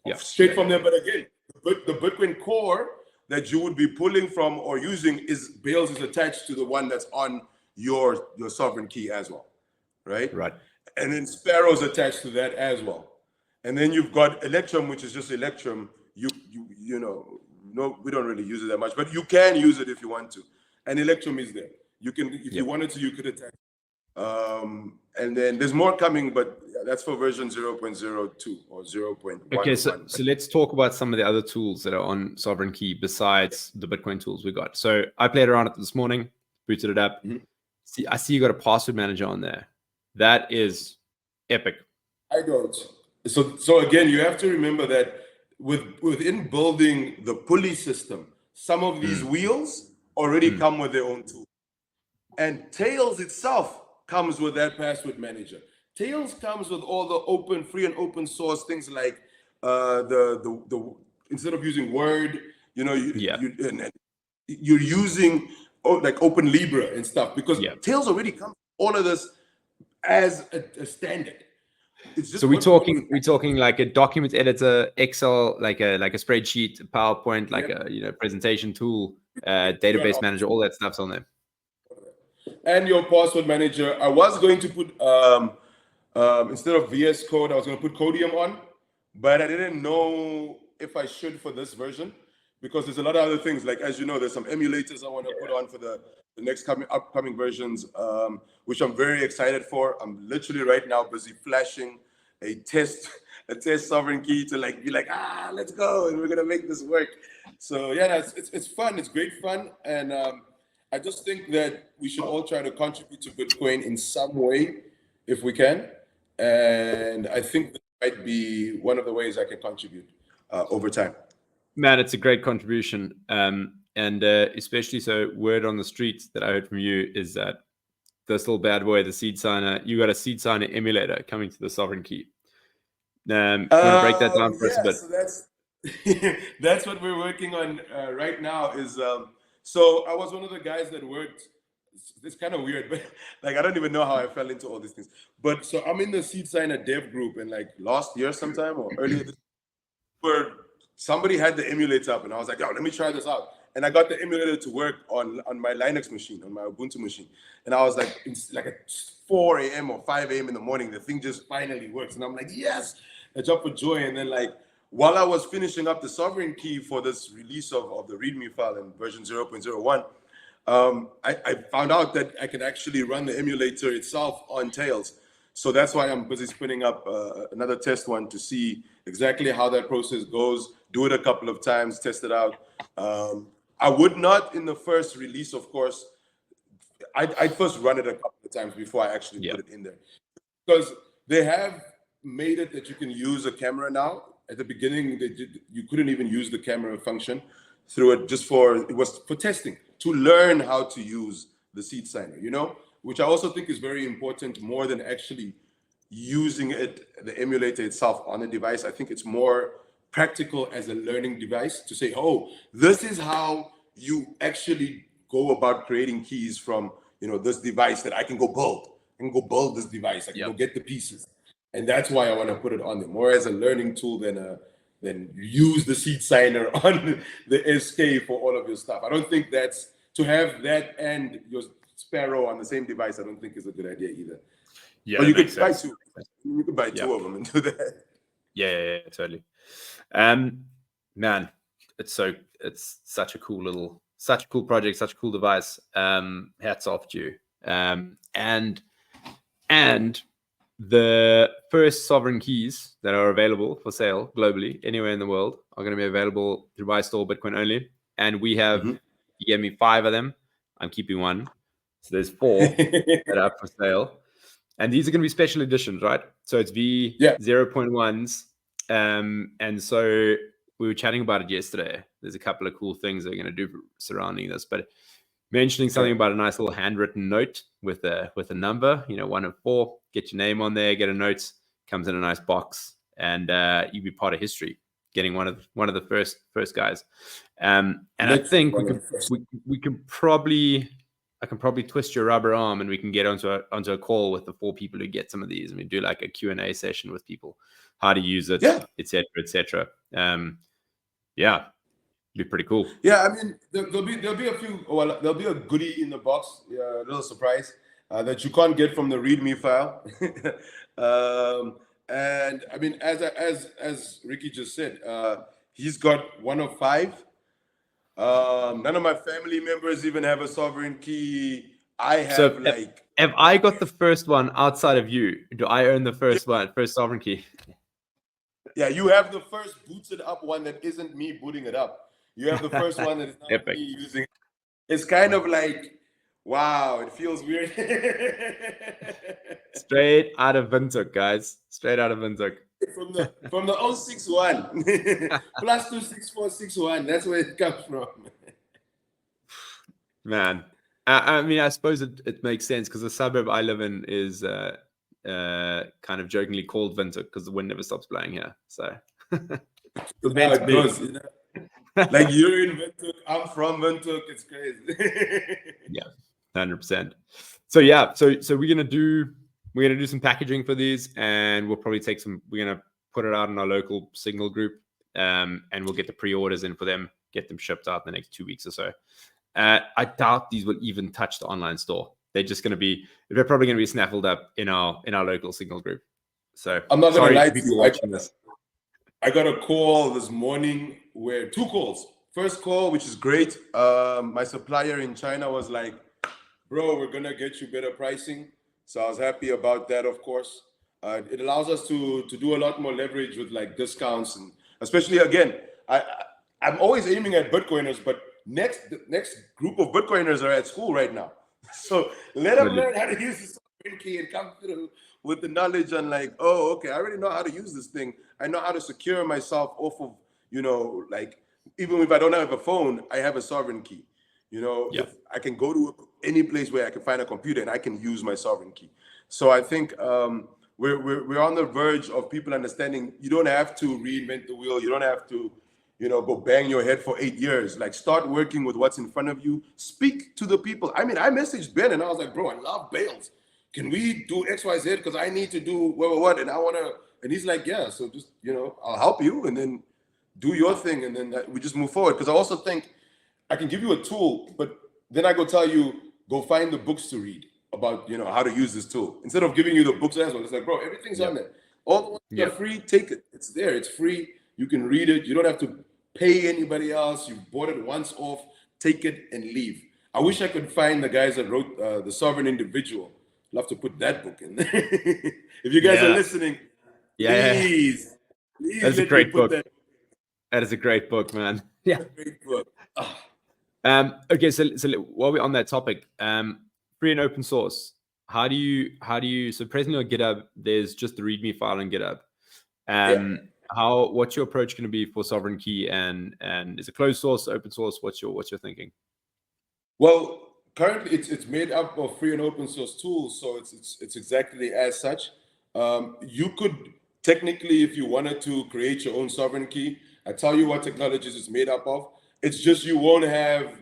Yeah.
Straight from there. But again, the Bitcoin Core that you would be pulling from or using Bales is attached to the one that's on your sovereign key as well, right?
Right.
And then Sparrow is attached to that as well. And then you've got Electrum, which is just Electrum. No, we don't really use it that much, but you can use it if you want to. And Electrum is there. You can, if you wanted to, you could attach. And then there's more coming, but that's for version 0.02 or 0.101.
Okay, so let's talk about some of the other tools that are on Sovereign Key besides the Bitcoin tools we got. So I played around with it this morning, booted it up. I see you got a password manager on there. That is epic.
I don't. So again, you have to remember that within building the pulley system, some of these wheels already come with their own tool. And Tails itself comes with that password manager. Tails comes with all the open, free and open source things like the instead of using Word, you're using like Open Libra and stuff, because Tails already comes with all of this as a standard.
So we're talking like a document editor, Excel, like a spreadsheet, PowerPoint, like a presentation tool, database manager, all that stuff's on there.
And your password manager. I was going to put instead of VS Code, I was going to put Codium on, but I didn't know if I should for this version, because there's a lot of other things. Like, as you know, there's some emulators I want to put on for the next upcoming versions, which I'm very excited for. I'm literally right now busy flashing a test Sovereign Key to be like, let's go, and we're gonna make this work. So yeah, it's fun. It's great fun, and I just think that we should all try to contribute to Bitcoin in some way, if we can. And I think that might be one of the ways I can contribute over time.
Man, it's a great contribution. And especially so, word on the street that I heard from you is that this little bad boy, the seed signer, you got a seed signer emulator coming to the Sovereign Key. Want to break that down for us a bit?
So that's what we're working on right now. Is so I was one of the guys that worked. It's kind of weird, but I don't even know how I fell into all these things. But so I'm in the seed signer dev group, and last year sometime or earlier this year, somebody had the emulator up, and I was like, yo, let me try this out. And I got the emulator to work on my Linux machine, on my Ubuntu machine. And I was like, it's like at 4 a.m. or 5 a.m. in the morning, the thing just finally works. And I'm like, yes, I jump for joy. And then while I was finishing up the Sovereign Key for this release of the README file in version 0.01, I found out that I can actually run the emulator itself on Tails. So that's why I'm busy spinning up another test one to see exactly how that process goes, do it a couple of times, test it out. I would not in the first release, of course. I'd first run it a couple of times before I actually put it in there. Because they have made it that you can use a camera now. At the beginning, you couldn't even use the camera function through it, it was for testing, to learn how to use the seed signer, which I also think is very important, more than actually using the emulator itself on the device. I think it's more practical as a learning device to say, oh, this is how you actually go about creating keys from this device that I can go build. I can go build this device. I can go get the pieces. And that's why I want to put it on there, more as a learning tool than use the seed signer on the SK for all of your stuff. I don't think to have that and your Sparrow on the same device, I don't think is a good idea either.
Yeah,
but you could buy two. You could buy two of them and do that.
Yeah, totally. Man, it's such a cool project, such a cool device. Hats off to you. And the first Sovereign Keys that are available for sale globally, anywhere in the world, are going to be available through my store, Bitcoin only. And we have, you gave me 5 of them. I'm keeping 1. So there's 4 that are up for sale. And these are going to be special editions, right? So it's V0.1s. And so we were chatting about it yesterday. There's a couple of cool things they're going to do surrounding this, but mentioning something about a nice little handwritten note with a number, 1 of 4, get your name on there, get a note, comes in a nice box, and you be part of history, getting one of the first guys. And I think we can probably, I can probably twist your rubber arm and we can get onto a call with the 4 people who get some of these, and we do like a Q&A session with people, how to use it, etc., etc. Yeah, be pretty cool.
Yeah, I mean, there'll be a few. Well, there'll be a goodie in the box, a little surprise that you can't get from the README file. And I mean, as Ricky just said, he's got 1 of 5. None of my family members even have a Sovereign Key I have
So
like
if I got the first one outside of you, do I own the first one, first sovereign key?
yeah, you have the first booted up one that isn't me booting it up. You have the first one that is not
Epic.
me using it. It's kind of like, wow, it feels weird.
Straight out of Windhoek, guys. Straight out of Windhoek.
From the 061 plus 26461. That's where it comes from.
Man, I mean, I suppose it makes sense because the suburb I live in is kind of jokingly called Windhoek because the wind never stops blowing here. So it's meant to be.
Goes, you know? Like you're in Windhoek, I'm from Windhoek. It's crazy.
Yeah, 100%. So yeah, so we're gonna do some packaging for these, and we'll probably take some. We're gonna put it out in our local Signal group, and we'll get the pre-orders in for them, get them shipped out in the next 2 weeks or so. I doubt these will even touch the online store. They're probably going to be snaffled up in our local Signal group. So
I'm not gonna lie to
people
you.
watching this.
I got a call this morning where 2 calls. First call, which is great. My supplier in China was like, bro, we're gonna get you better pricing. So I was happy about that, of course. It allows us to do a lot more leverage with like discounts, and especially again, I'm always aiming at Bitcoiners, but the next group of Bitcoiners are at school right now. So let them learn how to use the sovereign key and come through with the knowledge on like, oh, okay, I already know how to use this thing. I know how to secure myself off of, like even if I don't have a phone, I have a sovereign key. If I can go to any place where I can find a computer and I can use my sovereign key. So I think we're on the verge of people understanding you don't have to reinvent the wheel. You don't have to, go bang your head for 8 years. Like start working with what's in front of you. Speak to the people. I mean, I messaged Ben and I was like, bro, I love Bales. Can we do XYZ? Because I need to do what, and I want to. And he's like, yeah. So just, I'll help you and then do your thing. And then we just move forward. Because I also think I can give you a tool, but then I go tell you, go find the books to read about, how to use this tool. Instead of giving you the books as well. It's like, bro, everything's on there. All the ones that are free, take it. It's there. It's free. You can read it. You don't have to pay anybody else. You bought it once off. Take it and leave. I wish I could find the guys that wrote The Sovereign Individual. Love to put that book in. If you guys are listening, please
That's a great book. That is a great book, man. Yeah,
great book.
Okay, so while we're on that topic, free and open source. How do you? So presently on GitHub, there's just the README file on GitHub. What's your approach going to be for sovereign key, and is it closed source, open source? What's your thinking?
Well, currently it's made up of free and open source tools, so it's exactly as such. You could technically, if you wanted to, create your own sovereign key. I tell you what technologies it's made up of. It's just you won't have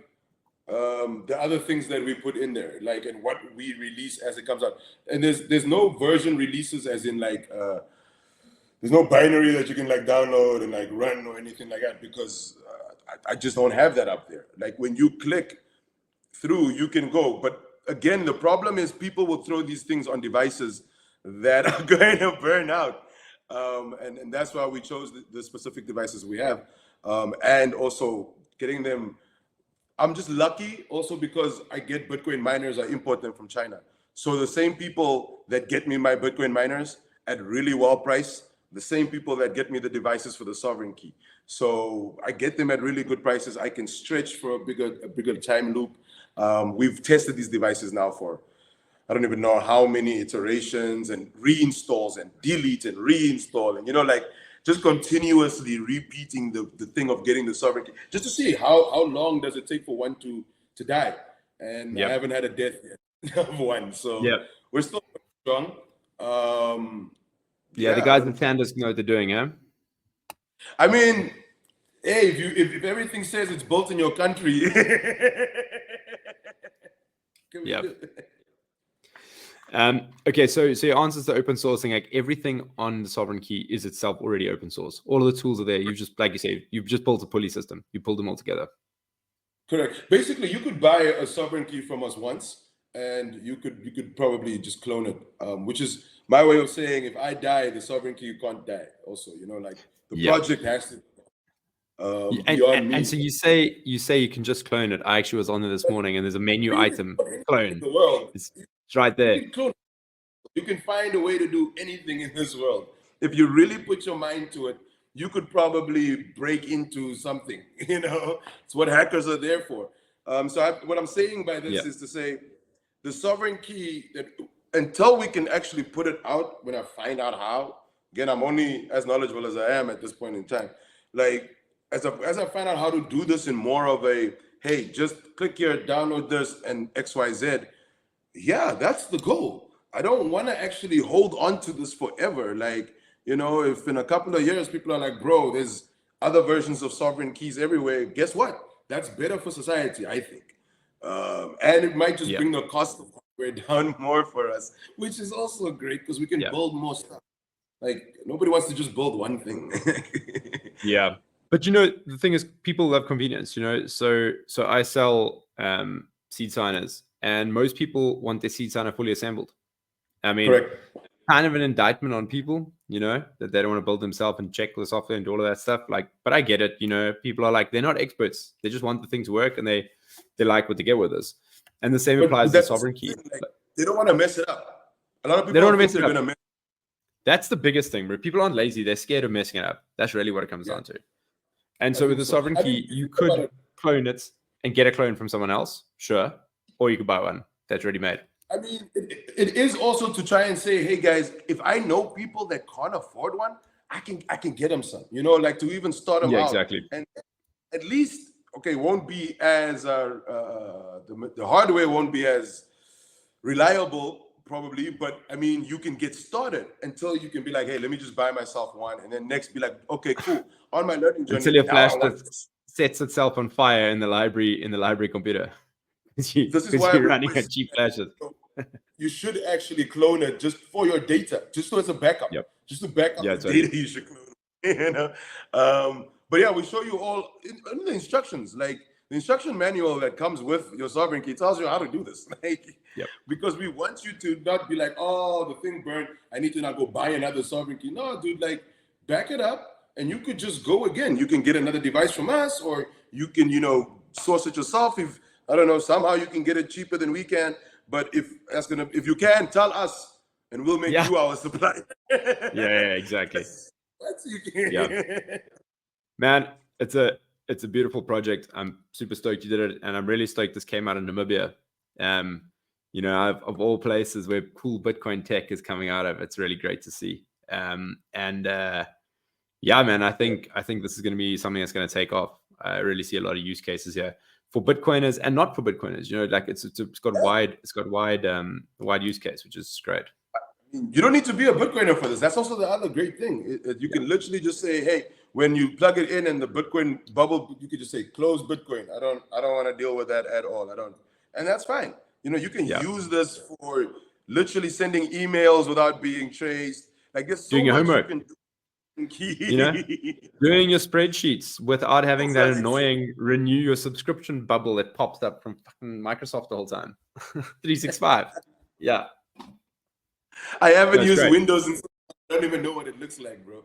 the other things that we put in there, like and what we release as it comes out. And there's no version releases, as in like there's no binary that you can like download and like run or anything like that, because I just don't have that up there. Like when you click through, you can go. But again, the problem is people will throw these things on devices that are going to burn out. And that's why we chose the specific devices we have. And also getting them, I'm just lucky also because I get Bitcoin miners, I import them from China. So the same people that get me my Bitcoin miners at really well priced, the same people that get me the devices for the sovereign key. So I get them at really good prices. I can stretch for a bigger time loop. We've tested these devices now for, I don't even know how many iterations and reinstalls and delete and reinstall. And, like just continuously repeating the thing of getting the sovereign key, just to see how long does it take for one to die. And I haven't had a death yet of one. So we're still strong.
The guys in Sanders know what they're doing, yeah?
I mean, hey, if everything says it's built in your country,
Okay, so your answers to open sourcing, like everything on the sovereign key is itself already open source. All of the tools are there. You've just, like you say, you've just built a pulley system. You pulled them all together.
Correct. Basically, you could buy a sovereign key from us once, and you could probably just clone it, which is my way of saying if I die, the sovereign key can't die. Also, like the project has to. beyond
and
me.
so you say you can just clone it. I actually was on there this morning, and there's a menu item
In
clone.
the world,
It's right there.
you can clone. You can find a way to do anything in this world. If you really put your mind to it, you could probably break into something. It's what hackers are there for. What I'm saying by this is to say the sovereign key, that until we can actually put it out, when I find out how, again, I'm only as knowledgeable as I am at this point in time. Like, as I find out how to do this in more of a, hey, just click here, download this, and XYZ. Yeah, that's the goal. I don't want to actually hold on to this forever. Like, if in a couple of years people are like, bro, there's other versions of sovereign keys everywhere, guess what? That's better for society, I think. And it might just bring the cost of hardware down more for us, which is also great because we can build more stuff. Like, nobody wants to just build one thing.
Yeah. But the thing is, people love convenience, so I sell seed signers, and most people want their seed signer fully assembled. I mean,
Correct.
Kind of an indictment on people, that they don't want to build themselves and check the software and do all of that stuff. But I get it. People are like, they're not experts. They just want the thing to work, and they like what they get with this. And the same applies to sovereign key.
Like, they don't want to mess it up. A lot of people
they don't want to
think they're going to mess.
That's the biggest thing, bro. People aren't lazy. They're scared of messing it up. That's really what it comes down to. And so with the sovereign key, you could clone it and get a clone from someone else, sure. Or you could buy one that's ready made.
I mean, it is also to try and say, hey guys, if I know people that can't afford one, I can get them some. Like to even start them out.
Exactly.
And at least, won't be as the hardware won't be as reliable probably, but I mean, you can get started until you can be like, hey, let me just buy myself one, and then next be like, okay, cool. On my learning journey,
until your flash sets itself on fire in the library computer.
This is why
you're running a cheap flashes.
You should actually clone it just for your data, just so it's a backup. Just to back up the data you should clone. But yeah, we show you all in the instructions, like the instruction manual that comes with your sovereign key tells you how to do this. Because we want you to not be like, oh, the thing burned, I need to now go buy another sovereign key. No, dude, like back it up, and you could just go again. You can get another device from us, or you can, source it yourself. If I don't know, somehow you can get it cheaper than we can. But if you can, tell us, and we'll make you our supplier.
Exactly.
That's you can.
Man, it's a beautiful project. I'm super stoked you did it, and I'm really stoked this came out in Namibia. Of all places where cool Bitcoin tech is coming out of, it's really great to see. Man, I think this is going to be something that's going to take off. I really see a lot of use cases here for Bitcoiners and not for Bitcoiners. It's got wide use case, which is great.
You don't need to be a Bitcoiner for this. That's also the other great thing. You can literally just say, hey, when you plug it in and the Bitcoin bubble, you could just say close Bitcoin. I don't want to deal with that at all. And that's fine. You can use this for literally sending emails without being traced. Like there's so
doing your
much
homework.
you can do.
Doing your spreadsheets without having that annoying renew your subscription bubble that pops up from fucking Microsoft the whole time. 365. Yeah.
I haven't used Windows and I don't even know what it looks like, bro.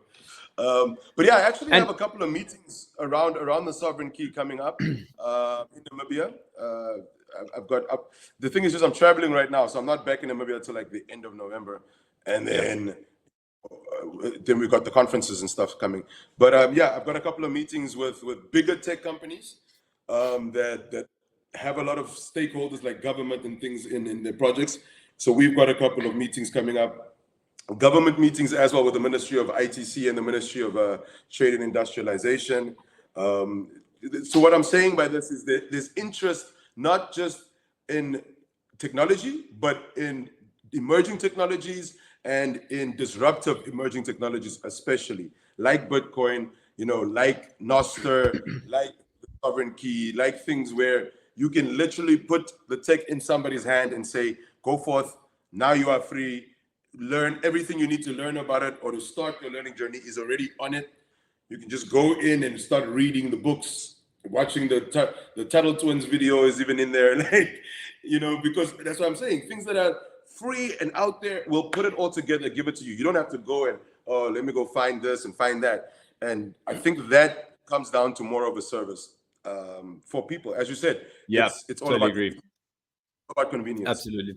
But yeah, I actually have a couple of meetings around the sovereign key coming up in Namibia. I've got the thing is just I'm traveling right now, so I'm not back in Namibia until like the end of November, and then we got the conferences and stuff coming. But I've got a couple of meetings with bigger tech companies that have a lot of stakeholders like government and things in their projects. So we've got a couple of meetings coming up, government meetings as well with the Ministry of ITC and the Ministry of Trade and Industrialization. So what I'm saying by this is that there's interest not just in technology, but in emerging technologies and in disruptive emerging technologies, especially like Bitcoin, like Nostr, like the sovereign key, like things where you can literally put the tech in somebody's hand and say, go forth, now you are free, learn everything you need to learn about it, or to start your learning journey is already on it. You can just go in and start reading the books, watching the Tuttle Twins video is even in there, because that's what I'm saying. Things that are free and out there, we'll put it all together, give it to you. You don't have to go and, let me go find this and find that. And I think that comes down to more of a service for people. As you said,
Yeah,
it's all
totally agree.
about convenience.
Absolutely.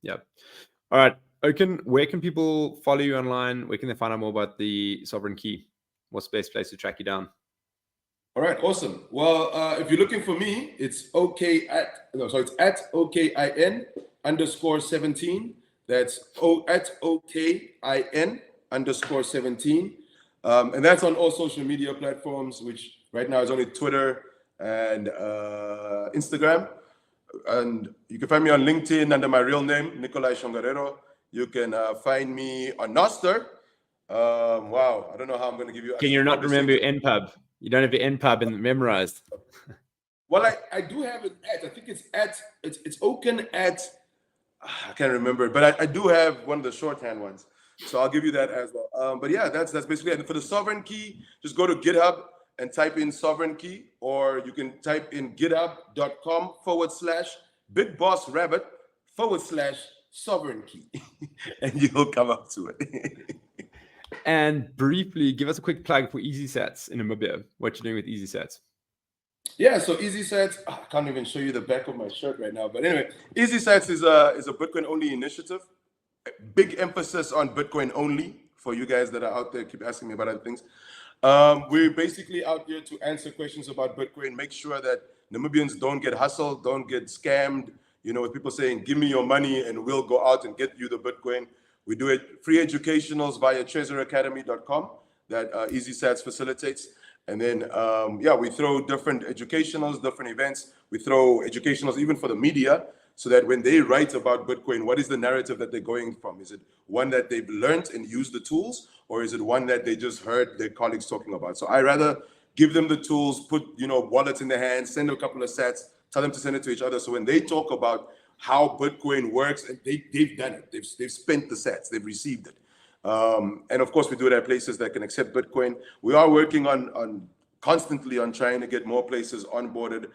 Yeah. All right, Okin, where can people follow you online? Where can they find out more about the Sovereign Key? What's the best place to track you down?
All right, awesome. Well, if you're looking for me, it's it's at OKIN_17. That's at OKIN_17. And that's on all social media platforms, which right now is only Twitter and Instagram. And you can find me on LinkedIn under my real name, Okin Tjangarero. You can find me on Nostr. Wow, I don't know how I'm going to give you.
Can you not remember your NPub? You don't have your NPub memorized.
Well, I do have it at. I think it's Okin at. I can't remember, but I do have one of the shorthand ones, so I'll give you that as well. But yeah, that's basically it. And for the Sovereign Key, just go to GitHub and type in Sovereign Key, or you can type in github.com/BigBossRabbit/Sovereign Key, and you'll come up to it.
And briefly, give us a quick plug for EasySats in Namibia. What you're doing with EasySats?
Yeah, so EasySats, I can't even show you the back of my shirt right now. But anyway, EasySats is a Bitcoin only initiative. Big emphasis on Bitcoin only for you guys that are out there, keep asking me about other things. We're basically out here to answer questions about Bitcoin, make sure that Namibians don't get hustled, don't get scammed, with people saying, give me your money and we'll go out and get you the Bitcoin. We do it free educationals via treasuracademy.com that EasySats facilitates. And then, we throw different educationals, different events. We throw educationals even for the media so that when they write about Bitcoin, what is the narrative that they're going from? Is it one that they've learned and used the tools, or is it one that they just heard their colleagues talking about? So I rather give them the tools, put, wallets in their hands, send a couple of sats, tell them to send it to each other. So when they talk about how Bitcoin works, and they've done it, they've spent the sats, they've received it. And of course, we do it at places that can accept Bitcoin. We are working constantly on trying to get more places onboarded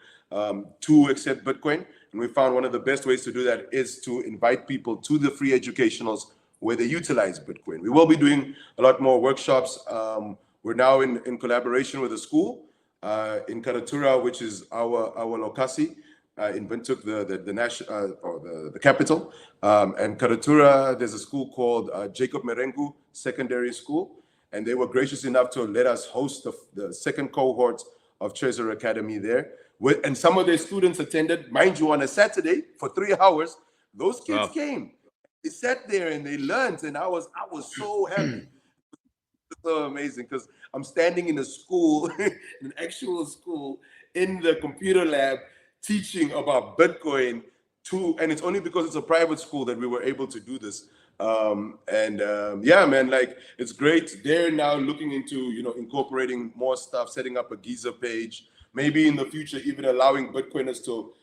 to accept Bitcoin. And we found one of the best ways to do that is to invite people to the free educationals where they utilize Bitcoin. We will be doing a lot more workshops. We're now in collaboration with a school in Karatura, which is our lokasi. In Windhoek, the capital, and Karatura, there's a school called Jacob Merengu Secondary School, and they were gracious enough to let us host the second cohort of Treasure Academy there. And some of their students attended, mind you, on a Saturday for 3 hours. Those kids came, they sat there and they learned, and I was so happy. So amazing, because I'm standing in a school, an actual school, in the computer lab, teaching about Bitcoin and it's only because it's a private school that we were able to do this. It's great. They're now looking into, incorporating more stuff, setting up a Giza page, maybe in the future, even allowing Bitcoiners to,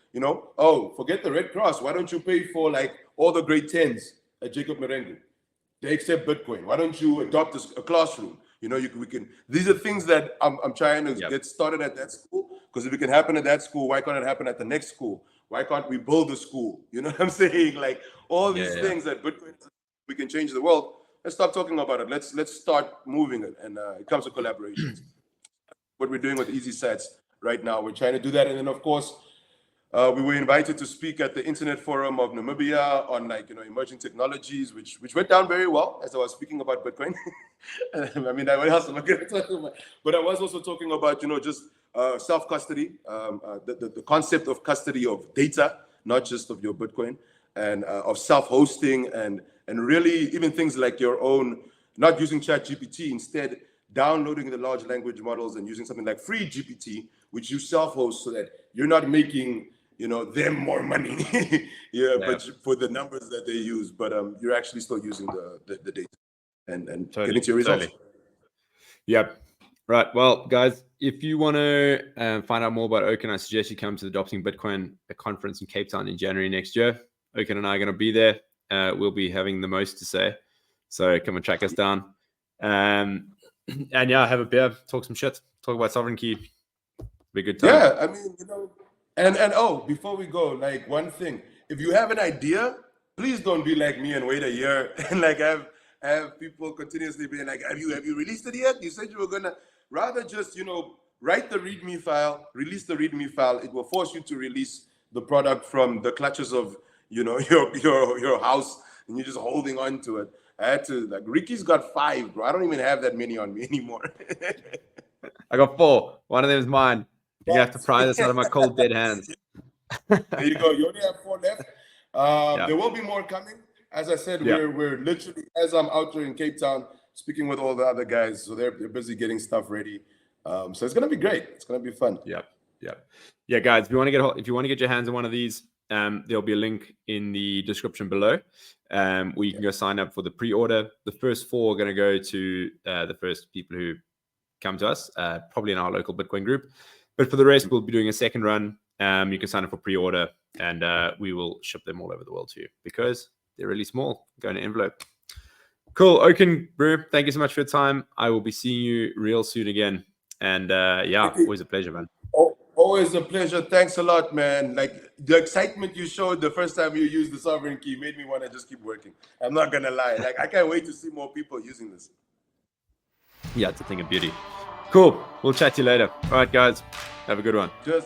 forget the Red Cross. Why don't you pay for all the grade 10s at Jacob Merengu? They accept Bitcoin. Why don't you adopt a classroom? We can. These are things that I'm trying to get started at that school. Because if it can happen at that school, why can't it happen at the next school? Why can't we build a school? You know what I'm saying? All these things that Bitcoin, we can change the world. Let's stop talking about it. Let's start moving it. And it comes to collaborations. What we're doing with EasySats right now, we're trying to do that. And then, of course, we were invited to speak at the Internet Forum of Namibia on emerging technologies, which went down very well as I was speaking about Bitcoin. What else am I going to talk about? But I was also talking about just self-custody, the concept of custody of data, not just of your Bitcoin, and of self-hosting, and really even things like your own, not using ChatGPT, instead downloading the large language models and using something like free GPT, which you self-host so that you're not making them more money, but for the numbers that they use, but you're actually still using the data and getting to your results.
Yep. Right. Well, guys, if you want to find out more about Okin, I suggest you come to the Adopting Bitcoin conference in Cape Town in January next year. Okin and I are going to be there. We'll be having the most to say. So come and track us down. And have a beer, talk some shit, talk about Sovereign Key. Be a good time.
Yeah, and before we go, one thing, if you have an idea, please don't be like me and wait a year and have people continuously being like, have you released it yet? You said you were gonna rather just, write the README file, release the README file. It will force you to release the product from the clutches of, your house, and you're just holding on to it. I had to, like, Ricky's got 5, bro. I don't even have that many on me anymore.
I got 4. One of them is mine. You're going to have to pry this out of my cold, dead hands.
There you go. You only have 4 left.
Yeah.
There will be more coming. As I said,
Yeah.
we're literally, as I'm out there in Cape Town, speaking with all the other guys. So they're busy getting stuff ready. So it's going to be great. It's going to be fun.
Yeah, guys, if you want to get your hands on one of these, there'll be a link in the description below where you can go sign up for the pre-order. The first 4 are going to go to the first people who come to us, probably in our local Bitcoin group. But for the rest, we'll be doing a second run. You can sign up for pre-order, and we will ship them all over the world to you because they're really small. Go in an envelope. Cool. Okin, bro, thank you so much for your time. I will be seeing you real soon again. And always a pleasure, man.
Always a pleasure. Thanks a lot, man. Like, the excitement you showed the first time you used the sovereign key made me want to just keep working. I'm not going to lie. Like, I can't wait to see more people using this.
Yeah, it's a thing of beauty. Cool. We'll chat to you later. All right, guys. Have a good one.
Cheers.